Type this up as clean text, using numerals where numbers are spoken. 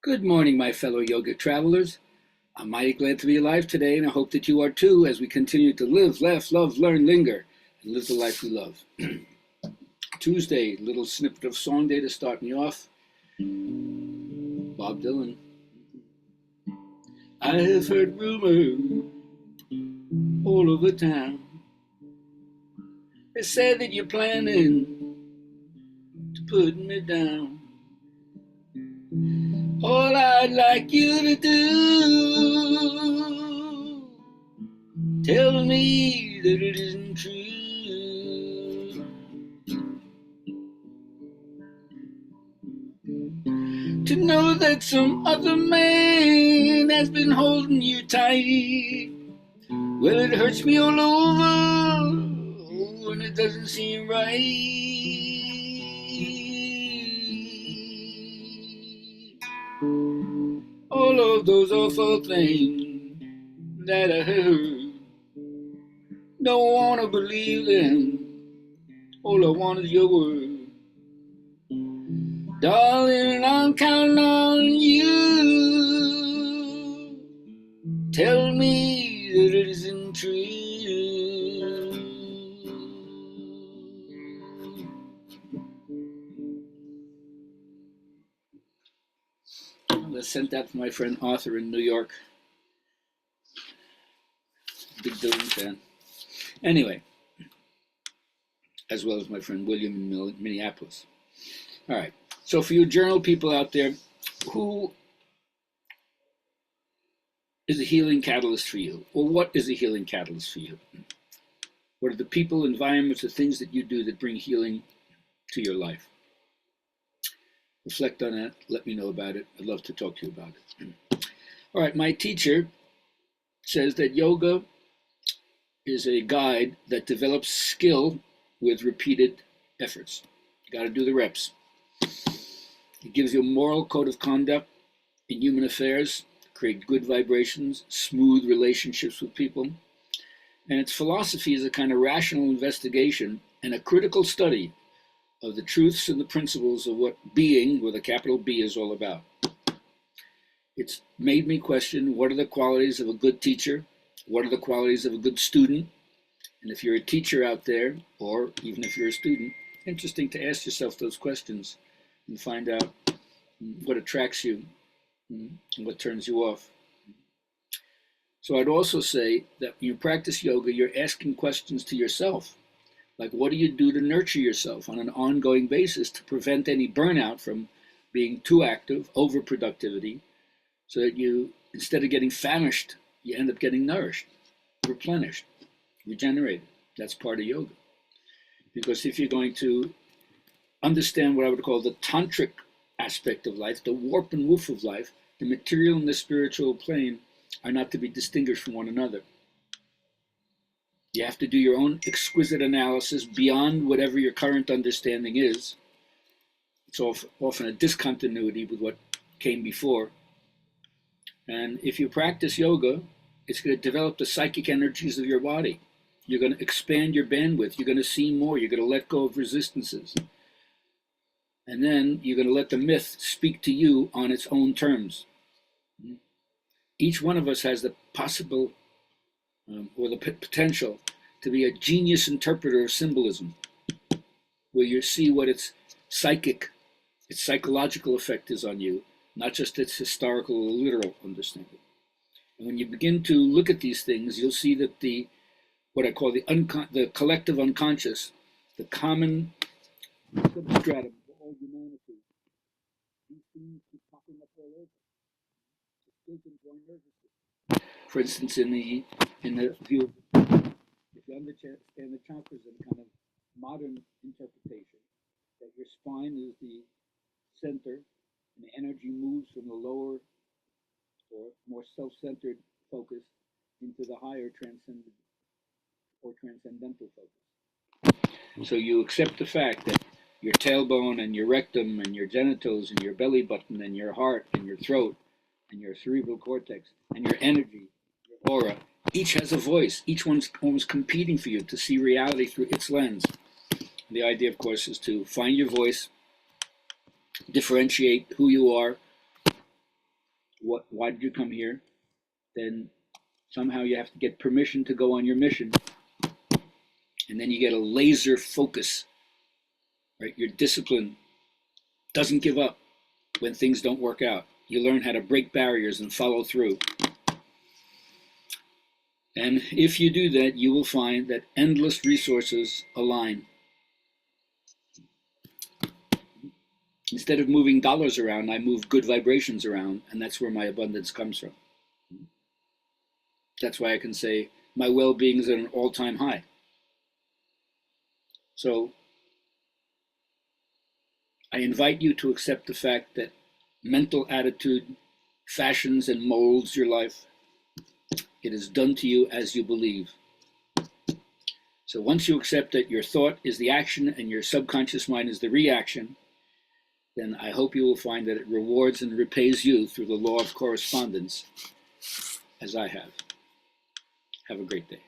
Good morning, my fellow yoga travelers. I'm mighty glad to be alive today, and I hope that you are too as we continue to live, laugh, love, learn, linger, and live the life we love. Tuesday, little snippet of song day to start me off. Bob Dylan. I have heard rumors all over town. They said that you're planning to put me down. All I'd like you to do, tell me that it isn't true. To know that some other man has been holding you tight. Well, it hurts me all over, and it doesn't seem right. All of those awful things that I heard, don't want to believe them. All I want is your word. Darling, I'm counting on you. Tell me that it isn't true. I sent that to my friend Arthur in New York. Big Dylan fan. Anyway, as well as my friend William in Minneapolis. All right. So for you journal people out there, who is a healing catalyst for you? Or what is a healing catalyst for you? What are the people, environments, or things that you do that bring healing to your life? Reflect on that. Let me know about it. I'd love to talk to you about it. All right. My teacher says that yoga is a guide that develops skill with repeated efforts. You got to do the reps. It gives you a moral code of conduct in human affairs, create good vibrations, smooth relationships with people. And its philosophy is a kind of rational investigation and a critical study of the truths and the principles of what being, with a capital B, is all about. It's made me question, what are the qualities of a good teacher? What are the qualities of a good student? And if you're a teacher out there, or even if you're a student, interesting to ask yourself those questions and find out what attracts you and what turns you off. So I'd also say that when you practice yoga, you're asking questions to yourself. Like, what do you do to nurture yourself on an ongoing basis to prevent any burnout from being too active, overproductivity, so that you, instead of getting famished, you end up getting nourished, replenished, regenerated. That's part of yoga. Because if you're going to understand what I would call the tantric aspect of life, the warp and woof of life, the material and the spiritual plane are not to be distinguished from one another. You have to do your own exquisite analysis beyond whatever your current understanding is. It's often a discontinuity with what came before. And if you practice yoga, it's going to develop the psychic energies of your body. You're going to expand your bandwidth. You're going to see more. You're going to let go of resistances. And then you're going to let the myth speak to you on its own terms. Each one of us has the possible or the potential to be a genius interpreter of symbolism, where you see what its psychological effect is on you, not just its historical or literal understanding. And when you begin to look at these things, you'll see that what I call the collective unconscious, the common substratum for all humanity, these things keep popping up all over. It's built into our nervous system. For instance, in the view, if you understand the chakras in kind of modern interpretation, that your spine is the center, and the energy moves from the lower or more self-centered focus into the higher transcendent or transcendental focus. So you accept the fact that your tailbone and your rectum and your genitals and your belly button and your heart and your throat and your cerebral cortex and your energy, your aura, each has a voice. Each one's almost competing for you to see reality through its lens. The idea, of course, is to find your voice, differentiate who you are, why did you come here? Then somehow you have to get permission to go on your mission. And then you get a laser focus, right? Your discipline doesn't give up when things don't work out. You learn how to break barriers and follow through. And if you do that, you will find that endless resources align. Instead of moving dollars around, I move good vibrations around, and that's where my abundance comes from. That's why I can say my well-being is at an all-time high. So I invite you to accept the fact that mental attitude fashions and molds your life. It is done to you as you believe. So once you accept that your thought is the action and your subconscious mind is the reaction, then I hope you will find that it rewards and repays you through the law of correspondence, as I have. Have a great day.